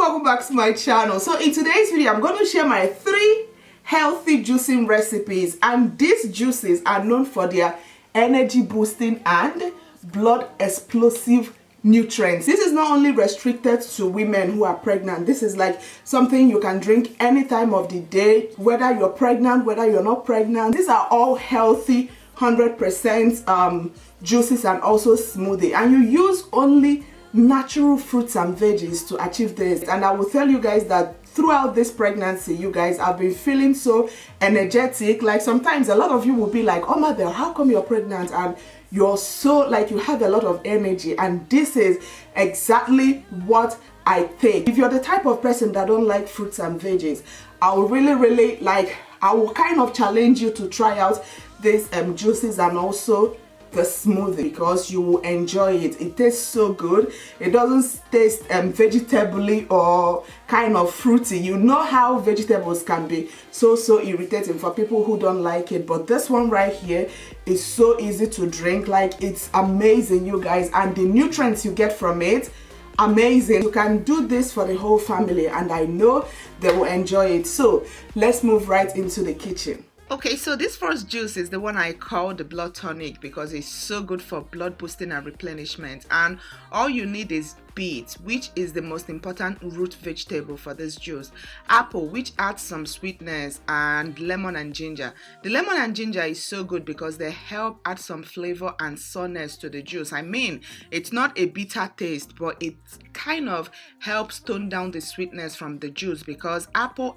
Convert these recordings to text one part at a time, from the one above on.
welcome back to my channel. So in today's video I'm going to share my 3 healthy juicing recipes, and these juices are known for their energy boosting and blood explosive nutrients. This is not only restricted to women who are pregnant. This is like something you can drink any time of the day, whether you're pregnant, whether you're not pregnant. These are all healthy 100% juices and also smoothie, and you use only natural fruits and veggies to achieve this. And I will tell you guys that throughout this pregnancy, you guys, I've been feeling so energetic. Like sometimes a lot of you will be like, oh Mabel, how come you're pregnant and you're so like you have a lot of energy? And this is exactly what I take. If you're the type of person that don't like fruits and veggies, I will really like, I will kind of challenge you to try out these juices and also the smoothie, because you will enjoy it. It tastes so good. It doesn't taste vegetable-y or kind of fruity. You know how vegetables can be so irritating for people who don't like it, but this one right here is so easy to drink. Like, it's amazing, you guys, and the nutrients you get from it, amazing. You can do this for the whole family and I know they will enjoy it. So let's move right into the kitchen. Okay, so this first juice is the one I call the blood tonic because it's so good for blood boosting and replenishment. And all you need is beets, which is the most important root vegetable for this juice, apple, which adds some sweetness, and lemon and ginger. The lemon and ginger is so good because they help add some flavor and sourness to the juice. I mean, it's not a bitter taste, but it kind of helps tone down the sweetness from the juice, because apple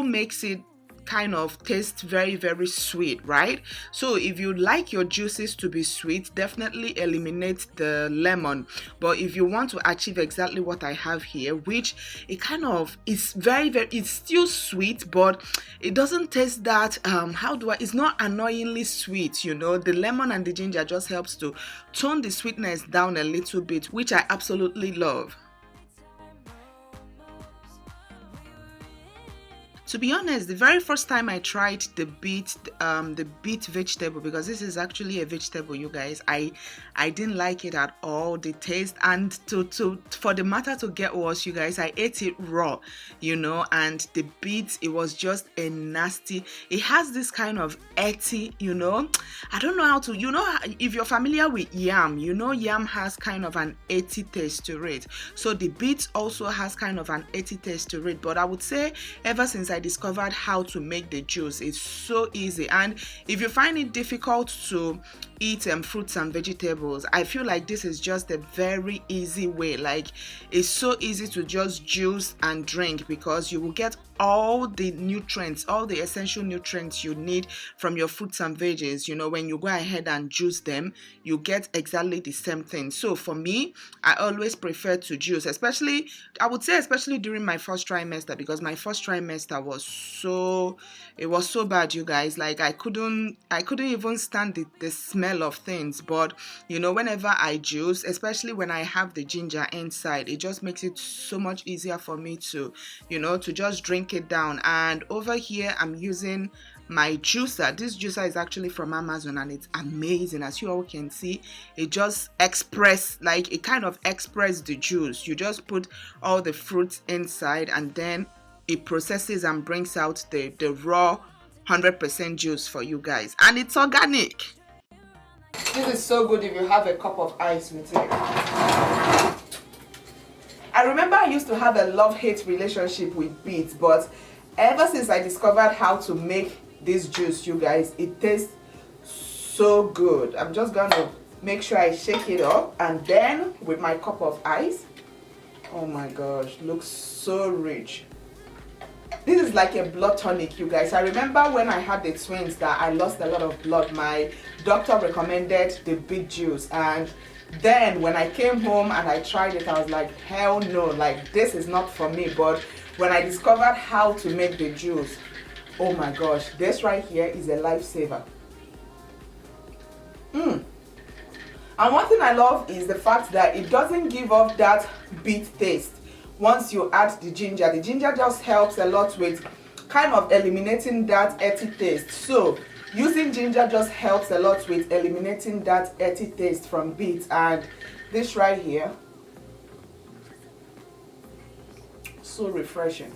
makes it kind of taste very sweet, right? So if you like your juices to be sweet, definitely eliminate the lemon. But if you want to achieve exactly what I have here, which it kind of is it's still sweet, but it doesn't taste that it's not annoyingly sweet, you know. The lemon and the ginger just helps to tone the sweetness down a little bit, which I absolutely love. To be honest, the very first time I tried the beet vegetable, because this is actually a vegetable, you guys, I didn't like it at all, the taste. And for the matter to get worse, you guys, I ate it raw, you know. And the beet, it was just a nasty, it has this kind of earthy, you know, I don't know how to, you know, if you're familiar with yam, you know, yam has kind of an earthy taste to it. So the beet also has kind of an earthy taste to it. But I would say ever since I discovered how to make the juice, it's so easy. And if you find it difficult to eat fruits and vegetables, I feel like this is just a very easy way. Like, it's so easy to just juice and drink, because you will get all the nutrients, all the essential nutrients you need from your fruits and veggies. You know, when you go ahead and juice them, you get exactly the same thing. So for me, I always prefer to juice, especially during my first trimester, because my first trimester was so bad, you guys. Like, I couldn't even stand the smell of things. But you know, whenever I juice, especially when I have the ginger inside, it just makes it so much easier for me to, you know, to just drink it down. And over here I'm using my juicer. This juicer is actually from Amazon and it's amazing. As you all can see, it just it kind of express the juice. You just put all the fruits inside and then it processes and brings out the raw 100% juice for you guys, and it's organic. This is so good if you have a cup of ice with it. I remember I used to have a love-hate relationship with beets, but ever since I discovered how to make this juice, you guys, it tastes so good. I'm just going to make sure I shake it up, and then with my cup of ice, oh my gosh, looks so rich. This is like a blood tonic, you guys. I remember when I had the twins that I lost a lot of blood, my doctor recommended the beet juice, and then when I came home and I tried it, I was like, hell no, like, this is not for me. But when I discovered how to make the juice, oh my gosh, this right here is a lifesaver. And one thing I love is the fact that it doesn't give off that beet taste. Once you add the ginger just helps a lot with kind of eliminating that earthy taste. So using ginger just helps a lot with eliminating that earthy taste from beets. And this right here, So refreshing.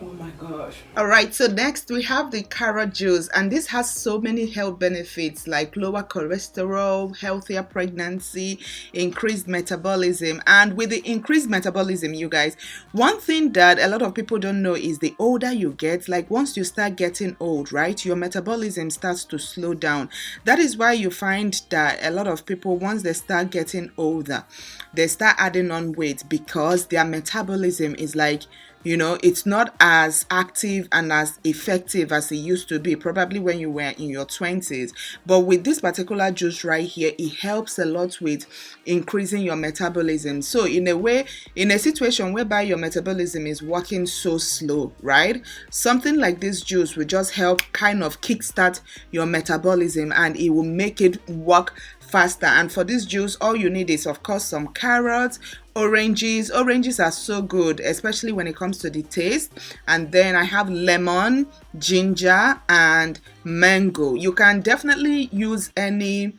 Oh my gosh. All right, so next we have the carrot juice, and this has so many health benefits like lower cholesterol, healthier pregnancy, increased metabolism. And with the increased metabolism, you guys, one thing that a lot of people don't know is the older you get, like once you start getting old, right, your metabolism starts to slow down. That is why you find that a lot of people, once they start getting older, they start adding on weight because their metabolism is like, you know, it's not as active and as effective as it used to be, probably when you were in your 20s. But with this particular juice right here, it helps a lot with increasing your metabolism. So in a way, in a situation whereby your metabolism is working so slow, right, something like this juice will just help kind of kickstart your metabolism, and it will make it work faster. And for this juice, all you need is, of course, some carrots, oranges. Oranges are so good, especially when it comes to the taste. And then I have lemon, ginger, and mango. You can definitely use any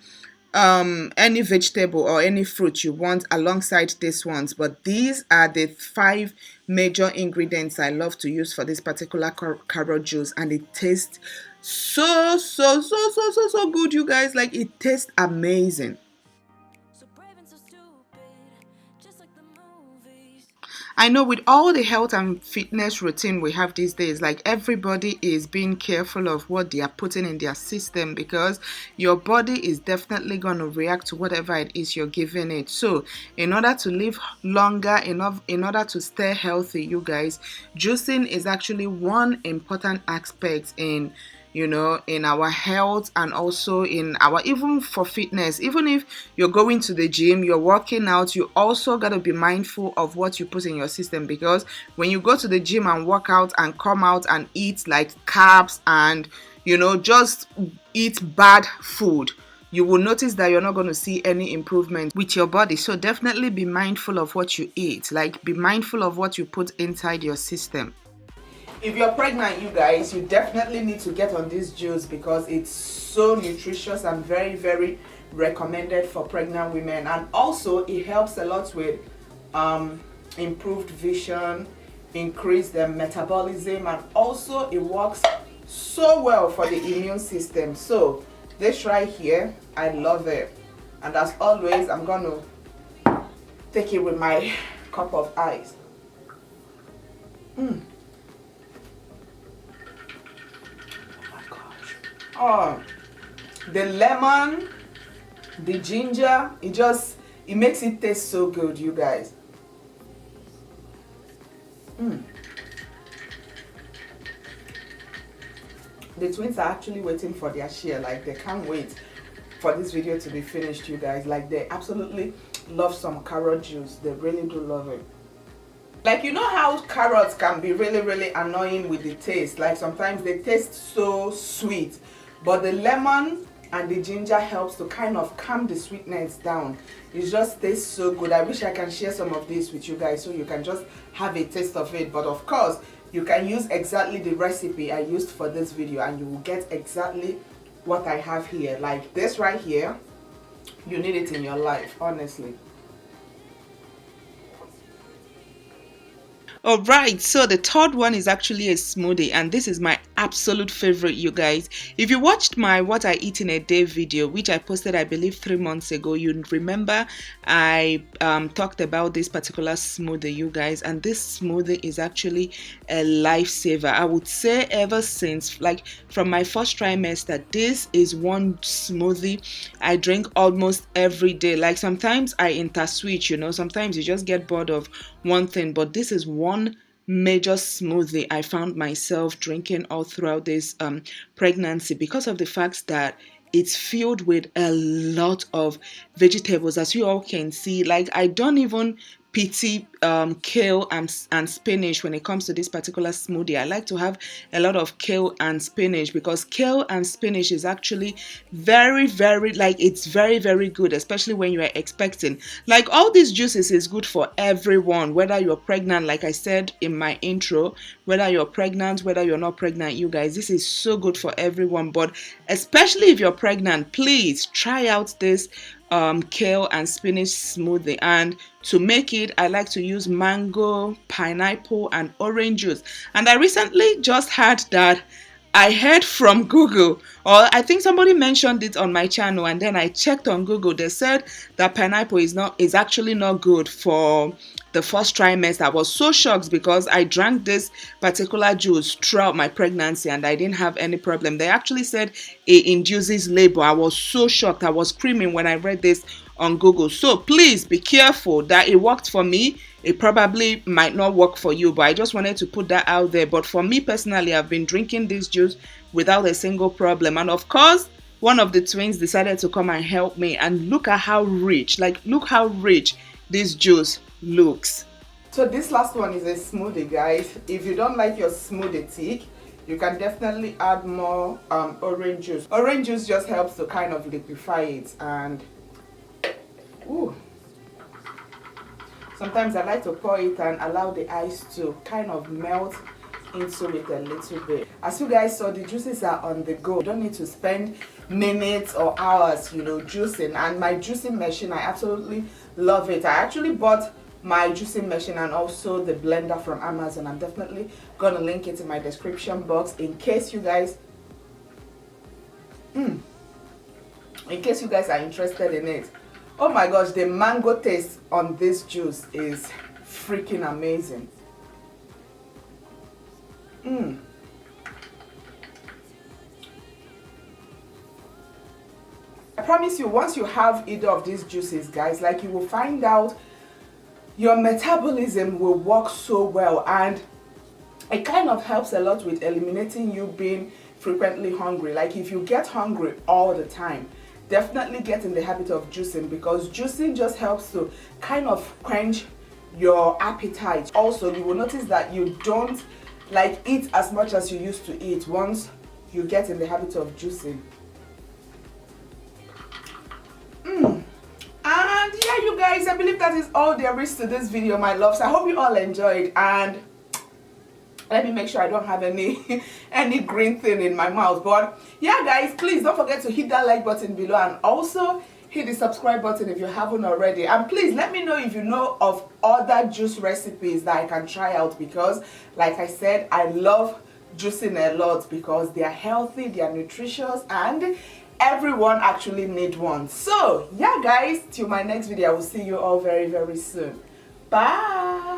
vegetable or any fruit you want alongside these ones, but these are the 5 major ingredients I love to use for this particular carrot juice, and it tastes so good, you guys. Like, it tastes amazing. I know with all the health and fitness routine we have these days, like everybody is being careful of what they are putting in their system, because your body is definitely going to react to whatever it is you're giving it. So in order to live longer, in order to stay healthy, you guys, juicing is actually one important aspect in, you know, in our health, and also in our, even for fitness. Even if you're going to the gym, you're working out, you also got to be mindful of what you put in your system, because when you go to the gym and work out and come out and eat like carbs and, you know, just eat bad food, you will notice that you're not going to see any improvement with your body. So definitely be mindful of what you eat, like be mindful of what you put inside your system. If you're pregnant, you guys, you definitely need to get on this juice, because it's so nutritious and very, very recommended for pregnant women. And also it helps a lot with improved vision, increase the metabolism, and also it works so well for the immune system. So this right here, I love it. And as always, I'm gonna take it with my cup of ice. Oh, the lemon, the ginger, it makes it taste so good, you guys. The twins are actually waiting for their share. Like, they can't wait for this video to be finished, you guys. Like, they absolutely love some carrot juice. They really do love it. Like, you know how carrots can be really, really annoying with the taste. Like, sometimes they taste so sweet, but the lemon and the ginger helps to kind of calm the sweetness down. It just tastes so good. I wish I can share some of this with you guys so you can just have a taste of it. But of course, you can use exactly the recipe I used for this video, and you will get exactly what I have here. Like this right here, you need it in your life, honestly. Alright, so the third one is actually a smoothie, and this is my absolute favorite, you guys. If you watched my what I eat in a day video, which I posted I believe 3 months ago, you remember I talked about this particular smoothie, you guys, and this smoothie is actually a lifesaver. I would say ever since, like from my first trimester, this is one smoothie I drink almost every day. Like sometimes I interswitch, you know, sometimes you just get bored of one thing, but this is one major smoothie I found myself drinking all throughout this pregnancy, because of the fact that it's filled with a lot of vegetables, as you all can see. Like, I don't even pity kale and spinach when it comes to this particular smoothie. I like to have a lot of kale and spinach, because kale and spinach is actually very, very, like, it's very, very good, especially when you are expecting. Like, all these juices is good for everyone, whether you're pregnant, like I said in my intro, whether you're pregnant, whether you're not pregnant, you guys, this is so good for everyone. But especially if you're pregnant, please try out this kale and spinach smoothie, and to make it I like to use mango, pineapple and orange juice. And I recently just heard that I heard from Google, or I think somebody mentioned it on my channel, and then I checked on Google. They said that pineapple is actually not good for the first trimester. I was so shocked because I drank this particular juice throughout my pregnancy and I didn't have any problem. They actually said it induces labor. I was so shocked. I was screaming when I read this on Google. So please be careful. That it worked for me, it probably might not work for you, but I just wanted to put that out there. But for me personally, I've been drinking this juice without a single problem. And of course, one of the twins decided to come and help me, and look at how rich, look how rich this juice looks. So this last one is a smoothie, guys. If you don't like your smoothie thick, you can definitely add more orange juice. Orange juice just helps to kind of liquefy it, and ooh, sometimes I like to pour it and allow the ice to kind of melt into it a little bit. As you guys saw, the juices are on the go. You don't need to spend minutes or hours, you know, juicing. And my juicing machine, I absolutely love it. I actually bought my juicing machine and also the blender from Amazon. I'm definitely gonna link it in my description box in case you guys are interested in it. Oh my gosh, the mango taste on this juice is freaking amazing. I promise you, once you have either of these juices, guys, like, you will find out your metabolism will work so well, and it kind of helps a lot with eliminating you being frequently hungry. Like, if you get hungry all the time, definitely get in the habit of juicing, because juicing just helps to kind of quench your appetite. Also, you will notice that you don't eat as much as you used to eat once you get in the habit of juicing. And yeah, you guys, I believe that is all there is to this video, my loves. I hope you all enjoyed, and let me make sure I don't have any green thing in my mouth. But yeah, guys, please don't forget to hit that like button below, and also hit the subscribe button if you haven't already. And please let me know if you know of other juice recipes that I can try out, because like I said, I love juicing a lot because they are healthy, they are nutritious, and everyone actually needs one. So yeah, guys, till my next video, I will see you all very, very soon. Bye.